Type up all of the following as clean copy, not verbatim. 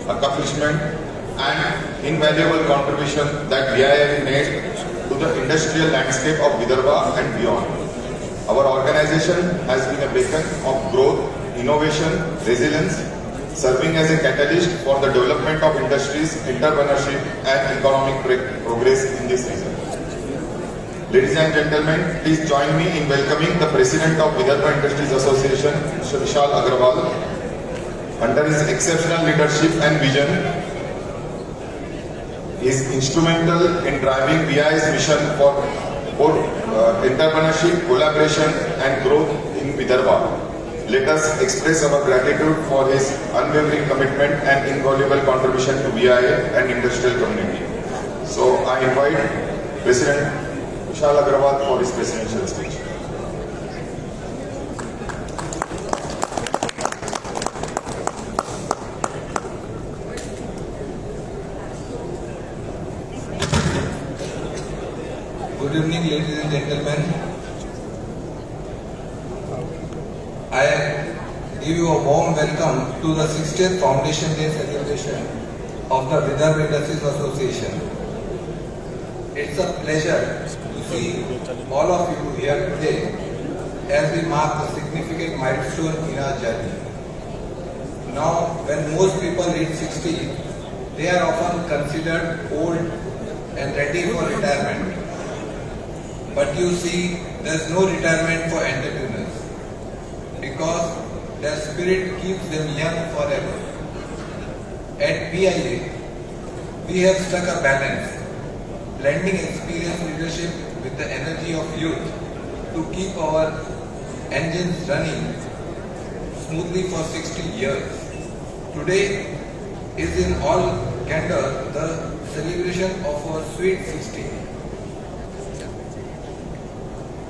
accomplishment, and invaluable contribution that VIA made to the industrial landscape of Vidarbha and beyond. Our organization has been a beacon of growth, innovation, resilience, serving as a catalyst for the development of industries, entrepreneurship, and economic progress in this region. Ladies and gentlemen, please join me in welcoming the President of Vidarbha Industries Association, Mr. Vishal Agarwal. Under his exceptional leadership and vision, he is instrumental in driving VI's mission for entrepreneurship, collaboration, and growth in Vidarbha. Let us express our gratitude for his unwavering commitment and invaluable contribution to VIA and industrial community. So I invite President Vishal Agarwal for his presidential speech. Good evening, ladies and gentlemen. I give you a warm welcome to the 60th Foundation Day celebration of the Vidarbha Industries Association. It's a pleasure to see all of you here today as we mark a significant milestone in our journey. Now, when most people reach 60, they are often considered old and ready for retirement. But you see, there's no retirement for entrepreneurs because their spirit keeps them young forever. At VIA, we have struck a balance, blending experienced leadership with the energy of youth to keep our engines running smoothly for 60 years. Today is in all candor the celebration of our sweet 60.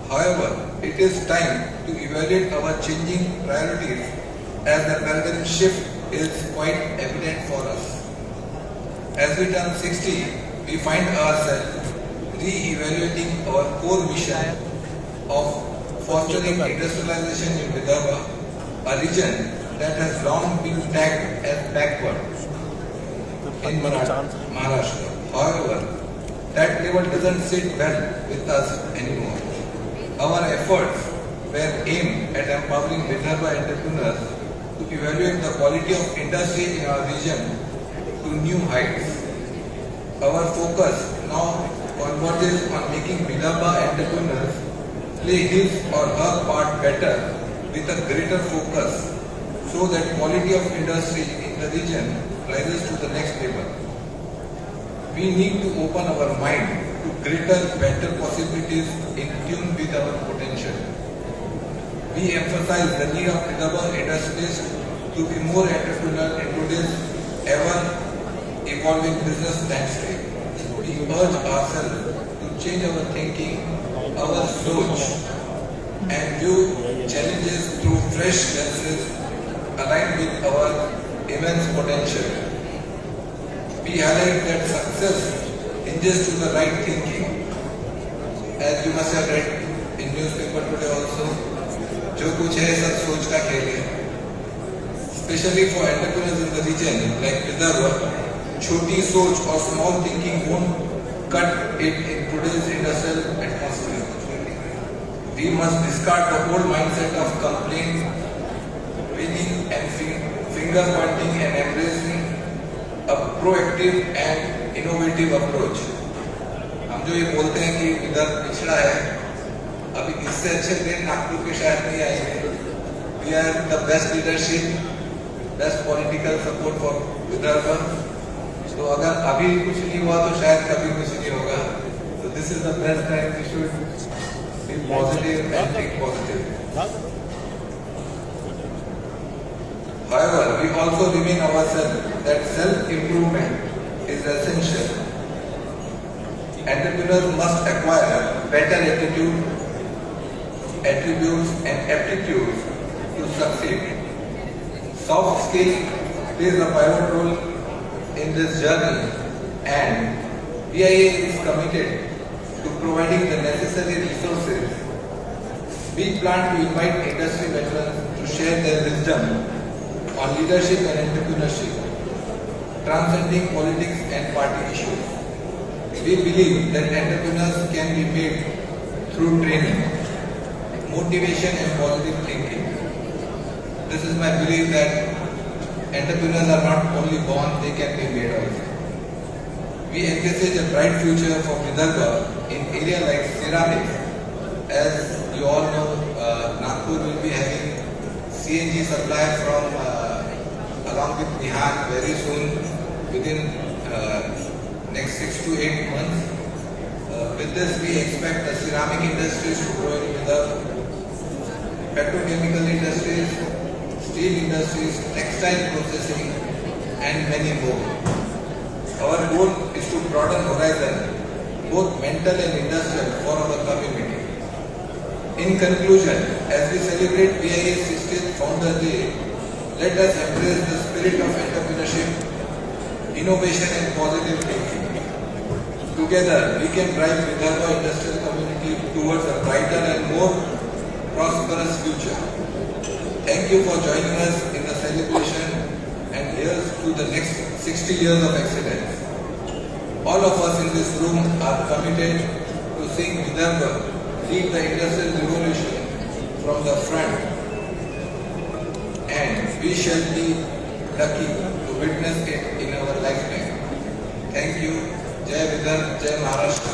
However, it is time to evaluate our changing priorities as the paradigm shift is quite evident for us. As we turn 60, we find ourselves re-evaluating our core mission of fostering industrialization in Vidarbha, a region that has long been tagged as backward in Maharashtra. However, that label doesn't sit well with us anymore. Our efforts were aimed at empowering Vidarbha entrepreneurs to evaluate the quality of industry in our region to new heights. Our focus now converges on making Vidarbha entrepreneurs play his or her part better with a greater focus so that quality of industry in the region rises to the next level. We need to open our mind to greater, better possibilities in tune with our potential. We emphasize the need of Vidarbha industries to be more entrepreneurial in today's ever-evolving business landscape. We urge ourselves to change our thinking, our approach, and view challenges through fresh lenses aligned with our immense potential. We highlight that success hinges to the right thinking. As you must have read in newspaper today also, जो कुछ है सब सोच का खेल है. Especially for entrepreneurs in the region like Vidarbha, छोटी सोच or small thinking won't cut it in today's industrial atmosphere. We must discard the old mindset of complaint, winning and finger pointing and embracing a proactive and innovative approach. हम जो ये बोलते हैं कि इधर पिछड़ा है, अभी इससे अच्छे दिन नागपुर के शायद नहीं आएंगे. We are the best leadership, best political support for Vidarbha. तो अगर अभी कुछ नहीं हुआ तो शायद कभी कुछ नहीं होगा. So this is the best time we should be positive and think positive. However, we also remain ourselves that self-improvement is essential. Entrepreneurs must acquire better attributes and aptitudes to succeed. Soft skill plays a pivotal role in this journey, and VIA is committed to providing the necessary resources. We plan to invite industry veterans to share their wisdom on leadership and entrepreneurship. transcending politics and party issues. We believe that entrepreneurs can be made through training, motivation and positive thinking. This is my belief that entrepreneurs are not only born, they can be made also. We envisage a bright future for Vidarbha in areas like ceramics. As you all know, Nagpur will be having CNG supply from along with Nihal very soon, within next 6 to 8 months. With this, we expect the ceramic industries to grow in Vidarbha, petrochemical industries, steel industries, textile processing, and many more. Our goal is to broaden horizon, both mental and industrial, for our community. In conclusion, as we celebrate VIA's 60th Founders Day, let us embrace the spirit of entrepreneurship, innovation and positive thinking. Together, we can drive Vidarbha industrial community towards a brighter and more prosperous future. Thank you for joining us in the celebration, and here's to the next 60 years of excellence. All of us in this room are committed to seeing Vidarbha lead the industrial revolution from the front, and we shall be lucky to witness it in our lifetime. Thank you. Jai Vidarbha, Jai Maharashtra.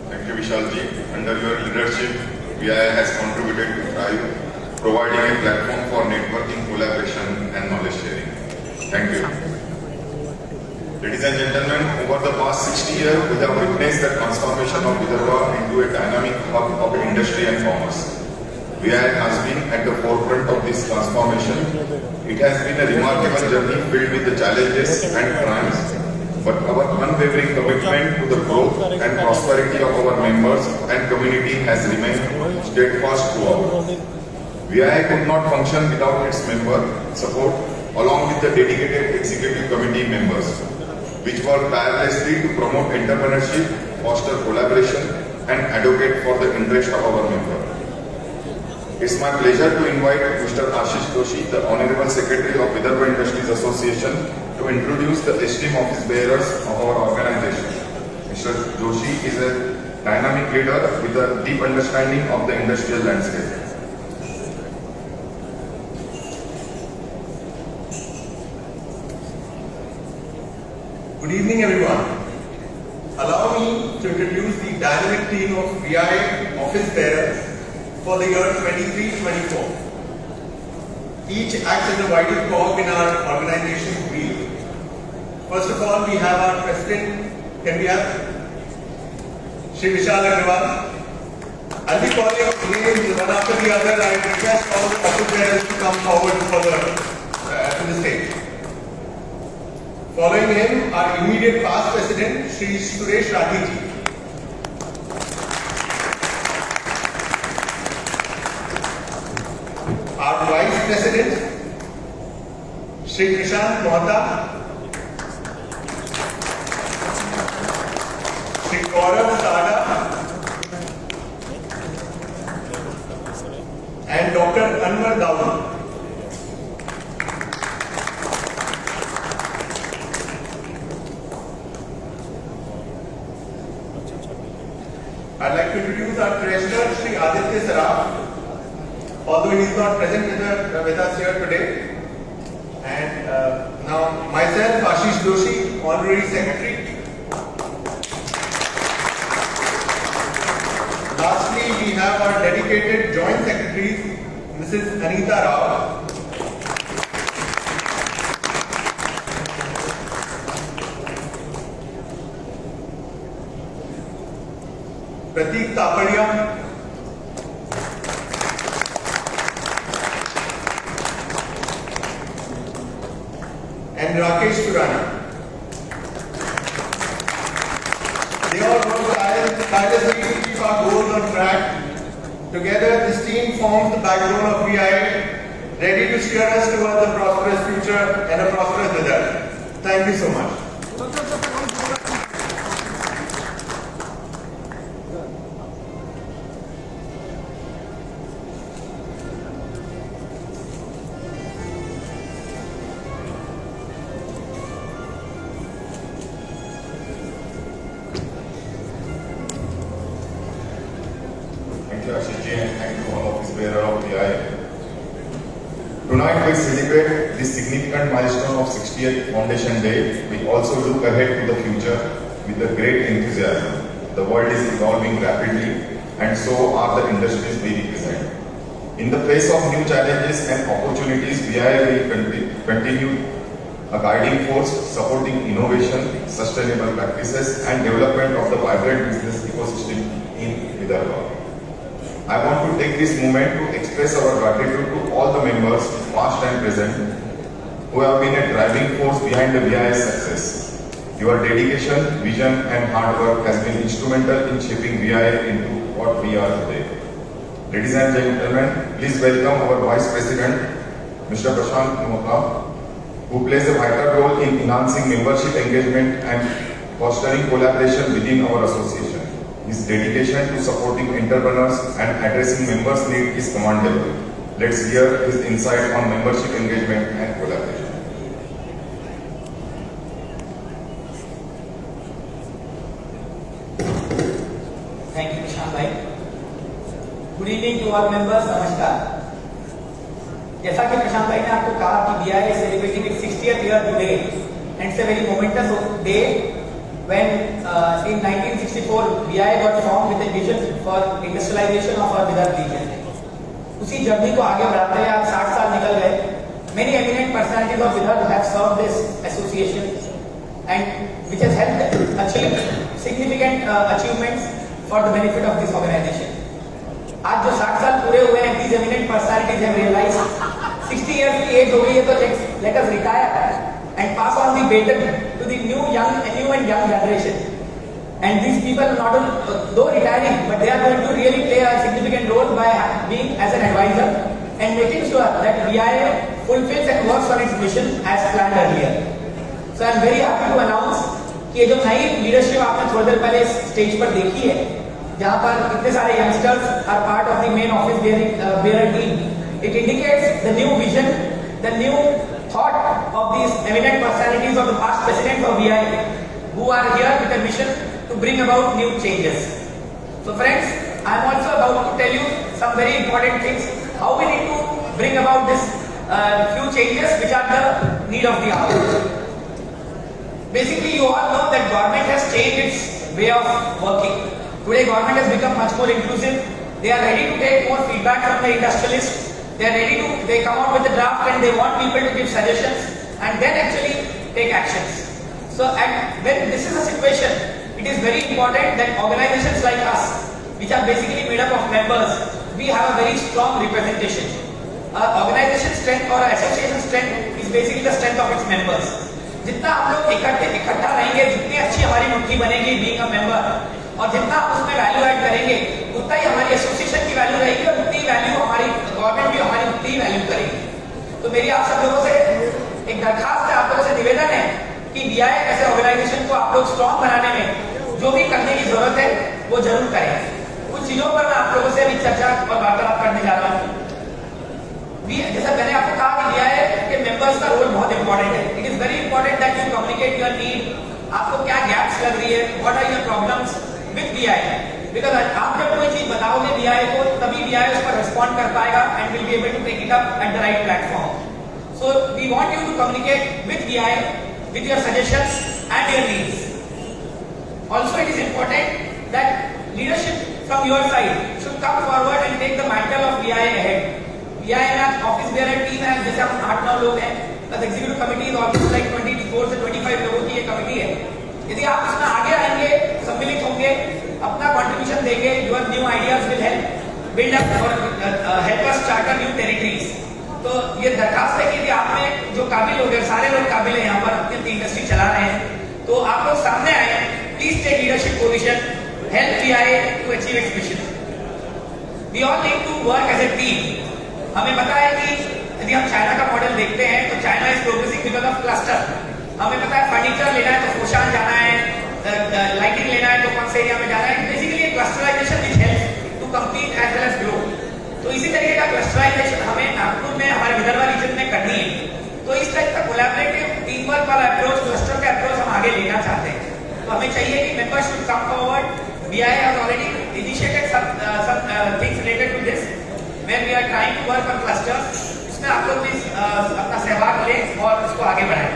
Thank you, Vishalji. Under your leadership, VIA has contributed to Thrive, providing a platform for networking, collaboration, and knowledge sharing. Thank you. Ladies and gentlemen, over the past 60 years, we have witnessed the transformation of Vidarbha into a dynamic hub of industry and commerce. VIA has been at the forefront of this transformation. It has been a remarkable journey filled with the challenges and triumphs, but our unwavering commitment to the growth and prosperity of our members and community has remained steadfast throughout. VIA could not function without its member support, along with the dedicated executive committee members, which work tirelessly to promote entrepreneurship, foster collaboration, and advocate for the interest of our members. It's my pleasure to invite Mr. Ashish Doshi, the Honorable Secretary of Vidarbha Industries Association, to introduce the esteemed office bearers of our organization. Mr. Doshi is a dynamic leader with a deep understanding of the industrial landscape. Good evening, everyone. Allow me to introduce the dynamic team of VIA office bearers for the year 23-24. Each acts as a vital cog in our organization's wheel. First of all, we have our president. Can we have Shri Vishal Agrawal? I'll be calling out names one after the other. I request all the office bearers to come forward to the stage. Following him, our immediate past president, Shri Suresh Rathi ji. Our vice president, Shri Prashant Mohta. Shri Gaurav Sada. And Dr. Anwar Dawood. I'd like to introduce our treasurer, Shri Aditya Saraf, although he is not present with us here today. And now myself, Ashish Doshi, Honorary Secretary. Lastly, we have our dedicated Joint Secretaries, Mrs. Anita Rao, Pratik Tapadia, and Rakesh Surana. They all work tirelessly to keep our goals on track. Together, this team forms the backbone of VIA, ready to steer us towards a prosperous future and a prosperous result. Thank you so much. bearer of VIA. Tonight we celebrate this significant milestone of 60th Foundation Day. We also look ahead to the future with a great enthusiasm. The world is evolving rapidly and so are the industries we represent. In the face of new challenges and opportunities, VIA will continue a guiding force supporting innovation, sustainable practices and development of the vibrant business ecosystem in Vidarbha. I want to take this moment to express our gratitude to all the members, past and present, who have been a driving force behind the VIA's success. Your dedication, vision and hard work has been instrumental in shaping VIA into what we are today. Ladies and gentlemen, please welcome our Vice President, Mr. Prashant Moka, who plays a vital role in enhancing membership engagement and fostering collaboration within our association. His dedication to supporting entrepreneurs and addressing members' needs is commendable. Let's hear his insight on membership engagement and collaboration. Thank you, Prashant bhai. Good evening to all members. Namaskar. जैसा कि प्रशांत भाई ने आपको कहा कि VIA is celebrating its 60th year today, and it's a very momentous day when in 1964 VIA got formed with a vision for industrialization of our Vidarbha region. उसी journey को आगे बढ़ाते हुए आज 60 साल निकल गए. Many eminent personalities of Vidarbha have served this association, and which has helped achieve significant achievements for the benefit of this organization. आज जो 60 साल पूरे हुए हैं, these eminent personalities have realized 60 years की एज हो गई है, तो let us retire and pass on the baton to the new and young generation. And these people not only though retiring, but they are going to really play a significant role by being as an advisor and making sure that VIA fulfills and works on its mission as planned earlier. So I am very happy to announce कि ये जो नई leadership आपने थोड़ी देर पहले stage पर देखी है, जहां पर इतने सारे youngsters are part of the main office bearer team, it indicates the new vision, the new thought of these eminent personalities of the past presidents of VIA, who are here with a mission to bring about new changes. So friends, I am also about to tell you some very important things, how we need to bring about this few changes which are the need of the hour. Basically, you all know that government has changed its way of working. Today, government has become much more inclusive. They are ready to take more feedback from the industrialists. They come out with a draft and they want people to give suggestions and then actually take actions. So, when this is a situation, it is very important that organizations like us, which are basically made up of members, we have a very strong representation. Organization strength or association strength is basically the strength of its members. जितना हम लोग इकट्ठा रहेंगे, जितनी अच्छी हमारी मुट्ठी बनेगी बीइंग अ मेंबर, और जितना हम उसमें वैल्यू ऐड करेंगे, उतना ही हमारी एसोसिएशन की वैल्यू रहेगी और उतनी वैल्यू हमारी गवर्नमेंट भी हमारी उतनी वैल्यू करेगी. तो मेरी आप सब लोगों से एक दरखास्त है, आप लोगों से निवेदन है कि VIA ऐसे ऑर्गेनाइजेशन को आप लोग स्ट्रॉन्ग बनाने में जो भी करने की जरूरत है वो जरूर करें. कुछ चीजों पर मैं आप लोगों से अभी चर्चा और वार्तालाप करने जा रहा हूँ. जैसा मैंने आपको कहा कि VIA के मेंबर्स का रोल बहुत इंपॉर्टेंट है. It is very important that you communicate your need. आपको क्या गैप्स लग रही है, what are your problems with VIA, because आप जब कोई चीज बताओगे VIA को, तभी VIA उस पर रिस्पॉन्ड कर पाएगा and will be able to take it up at the right platform. So we want you to communicate with VIA with your suggestions and your needs. Also, it is important that leadership from your side should come forward and take the mantle of VIA ahead. VIA में office bear team है, जैसे हम 8-9 लोग हैं, plus executive committee is almost like 24 से 25 लोगों की ये कमिटी है. यदि आप इसमें आगे आएंगे, सम्मिलित होंगे, अपना कंट्रीब्यूशन देंगे, your new ideas will help build up और help us charter new territories. तो ये दरखास्त है कि यदि आप में जो काबिल लोग हैं, सारे लोग काबिल हैं, यहाँ पर अपनी इंडस्ट्री चला रहे हैं, तो आप लोग सामने आए, please take leadership position, help VIA to achieve its mission. We all need to work as a team. हमें पता है कि यदि हम चाइना का मॉडल देखते हैं तो China is progressing because of cluster. हमें पता है फर्नीचर लेना है तो फूशान जाना है, लाइटिंग लेना है तो कौन से एरिया में जाना है. Basically clusterization which helps to compete as well as grow. तो इसी तरीके का क्लस्टराइजेशन हमें नागपुर में, हमारे विदर्भा रीजन में करनी है. तो इस टाइप का कोलैबोरेटिव टीम वर्क वाला अप्रोच, क्लस्टर का अप्रोच हम आगे लेना चाहते हैं. तो हमें चाहिए कि members should come forward. VIA has already initiated some things related to this. where we are trying to work on clusters. इसमें आप लोग भी अपना सहभाग लें और उसको आगे बढ़ाएं.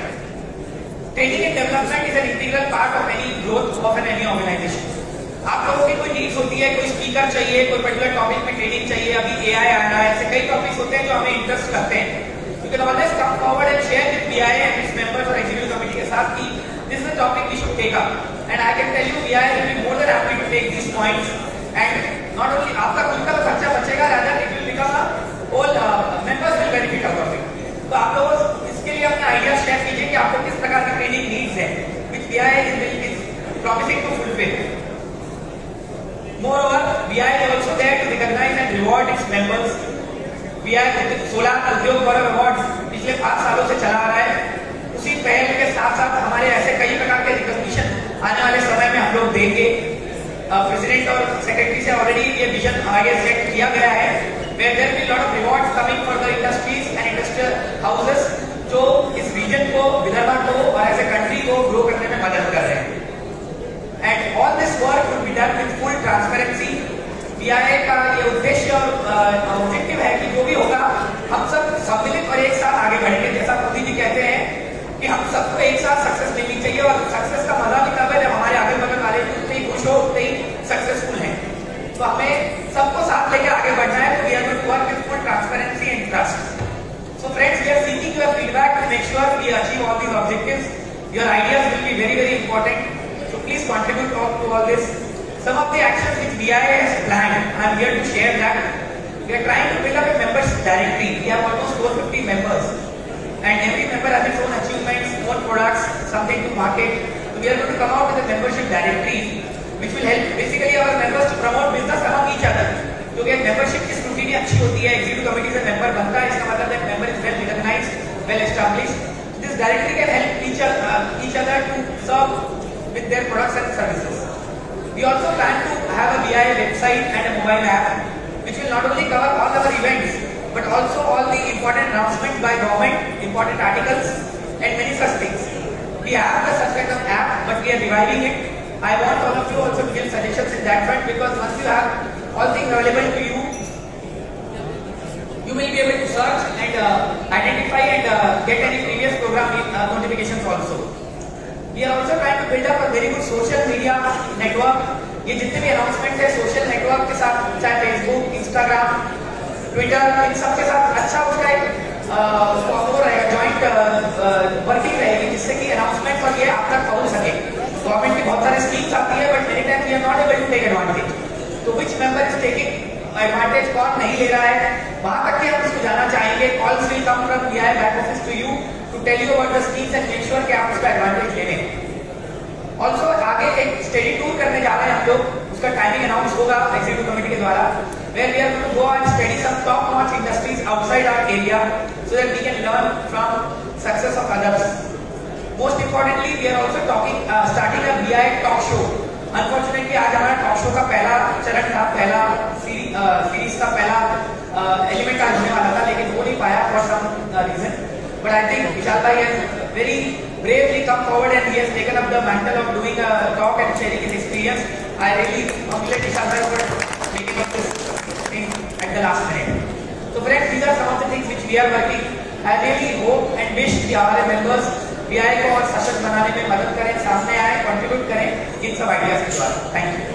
Training and development is an integral part of any growth of any organization. आप लोगों की कोई नीड्स होती है, कोई स्पीकर चाहिए, कोई पर्टिकुलर टॉपिक में ट्रेनिंग चाहिए, अभी एआई आना है, ऐसे कई टॉपिक्स होते हैं जो हमें इंटरेस्ट करते हैं. You can always come forward and share with BIA and its members और executive committee के साथ कि this is the topic we should take up. And I can tell you BIA will be more than happy to take these points. And not only आपका खुद का खर्चा बचेगा, rather it will become a all members will benefit out of it. तो आप लोग इसके लिए अपने आइडिया शेयर कीजिए कि आपको किस प्रकार की ट्रेनिंग नीड्स है, which BIA is promising to fulfill. Moreover, BIA is also there to recognize and reward its members. BIA 16 उद्योग गौरव अवार्ड पिछले 5 सालों से चला आ रहा है. उसी पहल के साथ साथ हमारे ऐसे कई प्रकार के रिकॉग्निशन आने वाले समय में हम लोग देंगे. प्रेसिडेंट और सेक्रेटरी से ऑलरेडी ये विजन आगे सेट किया गया है, where there will be lot of rewards coming for the industries and industrial houses जो इस रीजन को, विदर्भा को और एज ए कंट्री को ग्रो करने में मदद कर रहे हैं. And all this work will be done with full transparency. BIA का ये उद्देश्य और ऑब्जेक्टिव है कि जो भी होगा हम सब सम्मिलित और एक साथ आगे बढ़ेंगे. जैसा मोदी जी कहते हैं कि हम सबको एक साथ सक्सेस मिलनी चाहिए और सक्सेस का मजा भी तब है जब हमारे आगे बगल वाले उतने ही खुश हो, उतने ही सक्सेसफुल हैं. तो हमें सबको साथ लेकर आगे बढ़ना है. तो we are going to work with full transparency and trust. So friends, we are seeking your feedback to make sure we achieve all these objectives. Your ideas will be very, very important. So please contribute to all this. Some of the actions which BIA has planned, I am here to share that. We are trying to build up a membership directory. We have almost 450 members, and every member has its own achievements, own products, something to market. So we are going to come out with a membership directory, which will help basically our members to promote business among each other. क्योंकि membership की scrutiny अच्छी होती है, executive committee से member बनता है, इसका मतलब that member is well recognized, well established. This directory can help each other to serve with their products and services. We also plan to have a BIA website and a mobile app, which will not only cover all our events, but also all the important announcements by government, important articles, and many such things. We have such kind of app, but we are reviving it. I want all of you also to give suggestions in that front, because once you have all things available to you, you will be able to search and identify and get any previous program notifications also. We are also trying to build up a very good social media network. ये जितने भी announcements है social network के साथ, चाहे Facebook, Instagram, Twitter, इन सब के साथ अच्छा उसका एक वो रहेगा, joint working रहेगी, जिससे कि announcements और ये आप तक पहुंच सके. Government की बहुत सारी schemes आती है, but many times we are not able to take advantage. तो which member is taking advantage, कौन नहीं ले रहा है, वहाँ तक के हम उसको जाना चाहेंगे. Calls will come from BIA back office to you to tell you about the schemes and make sure कि आप उसका एडवांटेज ले लें. Also आगे एक स्टडी टूर करने जा रहे हैं हम लोग, उसका टाइमिंग अनाउंस होगा एग्जीक्यूटिव कमेटी के द्वारा, where we are going to go and study some top notch industries outside our area so that we can learn from success of others. Most importantly, we are also starting a BIA talk show. Unfortunately आज हमारा talk show का पहला चरण था, पहला series का पहला element आज होने वाला था, लेकिन हो नहीं पाया for some reason. But I think Vishal Bhai has very bravely come forward and he has taken up the mantle of doing a talk and sharing his experience. I really congratulate Vishal Bhai for making up this thing at the last minute. So friends, these are some of the things which we are working. I really hope and wish कि हमारे members BIA को और सशक्त बनाने में मदद करें, सामने आए, contribute करें इन सब आइडियाज के द्वारा. Thank you.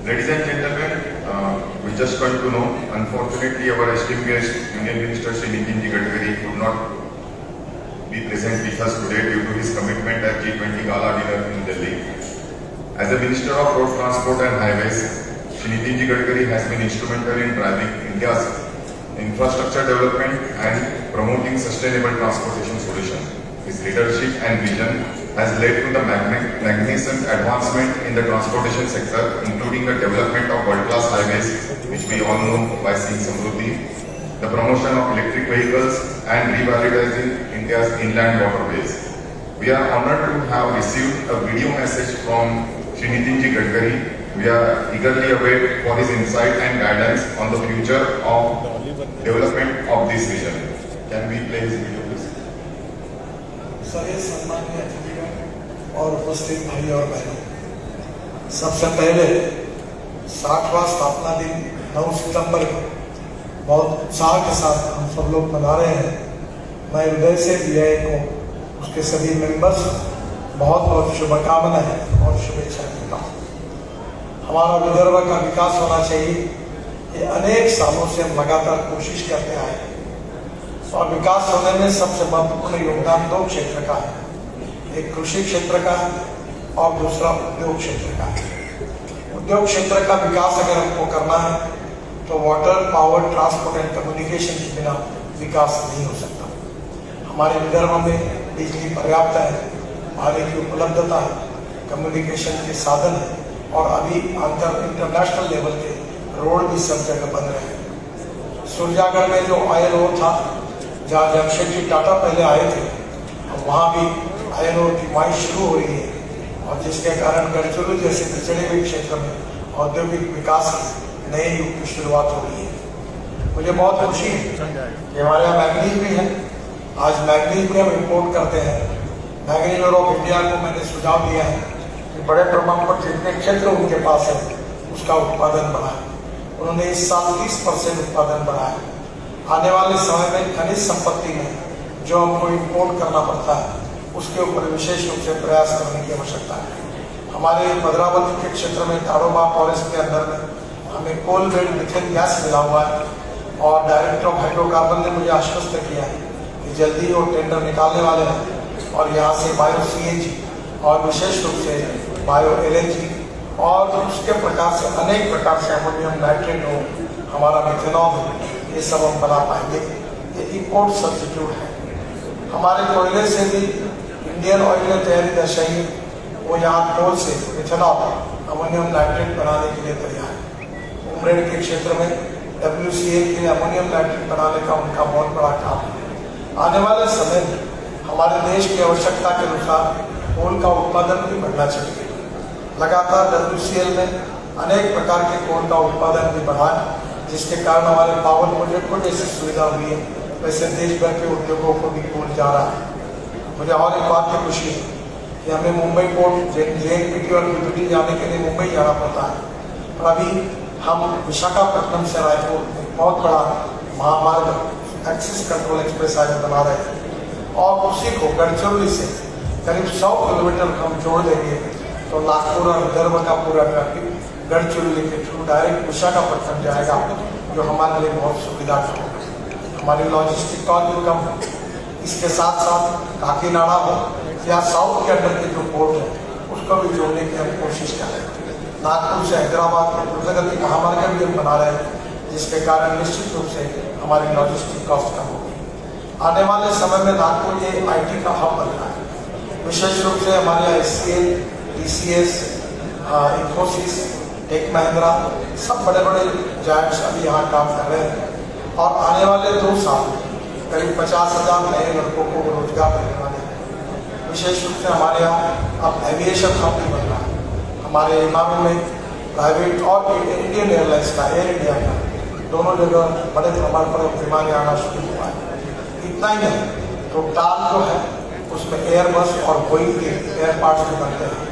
Ladies and gentlemen, we just got to know, unfortunately, our esteemed guest, Union Minister Shri Nitin Ji Gadkari, could not be present with us today due to his commitment at G20 Gala dinner in Delhi. As the Minister of Road Transport and Highways, Shri Nitin Ji Gadkari has been instrumental in driving India's infrastructure development and promoting sustainable transportation solutions. His leadership and vision has led to the magnificent advancement in the transportation sector, including the development of world-class highways, which we all know by seeing Samruddhi, the promotion of electric vehicles, and revitalizing India's inland waterways. We are honored to have received a video message from Shri Nitin Ji Gadkari, We are eagerly await for his insight and guidance on the future of development of this region. Can we play his video, please? सभी सम्मानीय अतिथिगण और उपस्थित भाई और बहनों, सबसे पहले 60वां स्थापना दिन 9 सितंबर को बहुत उत्साह के साथ हम सब लोग मना रहे हैं। मैं हृदय से VIA को, उसके सभी मेंबर्स को बहुत बहुत शुभकामनाएं और शुभेच्छा देता हूँ। हमारा विदर्भ का विकास होना चाहिए, ये अनेक सालों से हम लगातार कोशिश करते आए हैं और विकास होने में सबसे महत्वपूर्ण योगदान 2 क्षेत्र का है, एक कृषि क्षेत्र का है और दूसरा उद्योग क्षेत्र का है। उद्योग क्षेत्र का विकास अगर हमको करना है तो water, power, transport and communication के बिना विकास नहीं हो सकता। हमारे विदर्भ में बिजली पर्याप्त है, पानी की उपलब्धता है, कम्युनिकेशन के साधन है और अभी इंटरनेशनल लेवल के रोड भी सब जगह बन रहे हैं। सूरजागढ़ में जो आयरन ओर था, जहाँ जमशेदजी टाटा पहले आए थे, अब वहाँ भी आयरन ओर की माइनिंग शुरू हो रही है और जिसके कारण गढ़चिरौली जैसे पिछड़े हुए क्षेत्र में औद्योगिक विकास की नए युग की शुरुआत हो रही है। मुझे बहुत खुशी है कि हमारे यहाँ मैग्नीज भी है। आज मैग्नीज भी हम इम्पोर्ट करते हैं। मैग्नीज ऑफ इंडिया को मैंने सुझाव दिया है कि बड़े प्रमाण पर जितने क्षेत्र उनके पास है उसका उत्पादन बढ़ाए। उन्होंने इस साल 30% उत्पादन बढ़ाया। आने वाले समय में खनिज संपत्ति में जो हमको इम्पोर्ट करना पड़ता है उसके ऊपर विशेष रूप से प्रयास करने की आवश्यकता है। हमारे भद्रावती के क्षेत्र में ताड़ोबा फॉरेस्ट के अंदर में हमें कोल बेड मिथेन गैस मिला हुआ है और डायरेक्टर ऑफ हाइड्रोकार्बन ने मुझे आश्वस्त किया है कि जल्दी वो टेंडर निकालने वाले हैं और यहाँ से बायो CNG और विशेष रूप से बायो LNG और उसके प्रकार से अनेक प्रकार से अमोनियम नाइट्रेट हो, हमारा मिथेनॉल हो, ये सब हम बना पाएंगे। ये इम्पोर्ट सब्स्टिट्यूट है। हमारे कोयले से भी इंडियन ऑयल ने तैयारी दर्शाई, वो यहाँ कोल से मिथेनॉल अमोनियम नाइट्रेट बनाने के लिए तैयार है। उमरेड के क्षेत्र में WCA के लिए अमोनियम नाइट्रेट बनाने का उनका बहुत बड़ा काम है। आने वाले समय में हमारे देश की आवश्यकता के अनुसार कोल का उत्पादन भी बढ़ना चाहिए। लगातार WCL ने अनेक प्रकार के कोल का उत्पादन भी बढ़ा है, जिसके कारण हमारे पावर प्रोजेक्ट को जैसी सुविधा हुई है वैसे देश भर के उद्योगों को भी कोल जा रहा है। मुझे और एक बात की खुशी है कि हमें मुंबई पोर्ट JNPT और PPT जाने के लिए मुंबई जाना पड़ता है, और अभी हम विशाखापट्टनम से रायपुर बहुत बड़ा महामार्ग एक्सिस कंट्रोल एक्सप्रेस हाईवे बना रहे हैं और उसी को गढ़चिरौली से करीब 100 किलोमीटर हम जोड़ देंगे तो नागपुर और विदर्भ का पूरा ट्रैफिक गढ़चिरौली के थ्रू डायरेक्ट विशाखापट्टनम जाएगा, जो हमारे लिए बहुत सुविधा का होगा। हमारी लॉजिस्टिक कॉस्ट भी कम हो। इसके साथ साथ काकीनाडा हो या साउथ के अंडर के जो पोर्ट है उसको भी जोड़ने की हम कोशिश कर रहे हैं। नागपुर से हैदराबाद में द्रुतगति महामार्ग भी हम बना रहे हैं, जिसके कारण निश्चित रूप से हमारी लॉजिस्टिक कॉस्ट कम होगी। आने वाले समय में नागपुर ये IT का हब बन रहा है। विशेष रूप से हमारे यहाँ SCL, TCS, Infosys, Tech Mahindra, सब बड़े बड़े जायंट्स अभी यहाँ काम कर रहे हैं और आने वाले 2 साल करीब 50,000 नए लड़कों को रोजगार देने वाले हैं। विशेष रूप से हमारे यहाँ अब एविएशन हब भी बन रहा है। हमारे इमामी में प्राइवेट और इंडियन एयरलाइंस का, एयर इंडिया का, दोनों जगह बड़े प्रमाण पर विमान आना शुरू हुआ है। इतना ही नहीं, तो टाल जो है उसमें एयरबस और बोइंग के एयर पार्ट्स भी बनते हैं।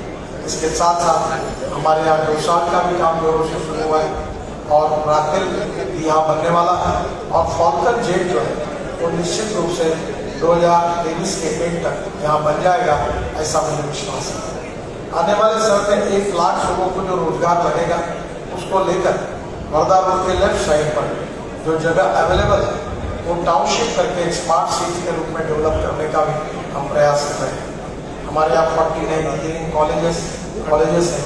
इसके साथ साथ हमारे यहाँ डोसाल का भी काम जोरों से शुरू हुआ है और राफेल भी यहाँ बनने वाला है और फॉल्कन जेट जो है वो निश्चित रूप से 2023 के एंड तक यहाँ बन जाएगा, ऐसा मुझे विश्वास है। आने वाले समय में 1 लाख लोगों को जो रोजगार लगेगा उसको लेकर वर्धा रोड के लेफ्ट साइड पर जो जगह अवेलेबल है वो टाउनशिप करके एक स्मार्ट सिटी के रूप में डेवलप करने का भी हम प्रयास कर रहे हैं। हमारे यहाँ 49 इंजीनियरिंग कॉलेजेस हैं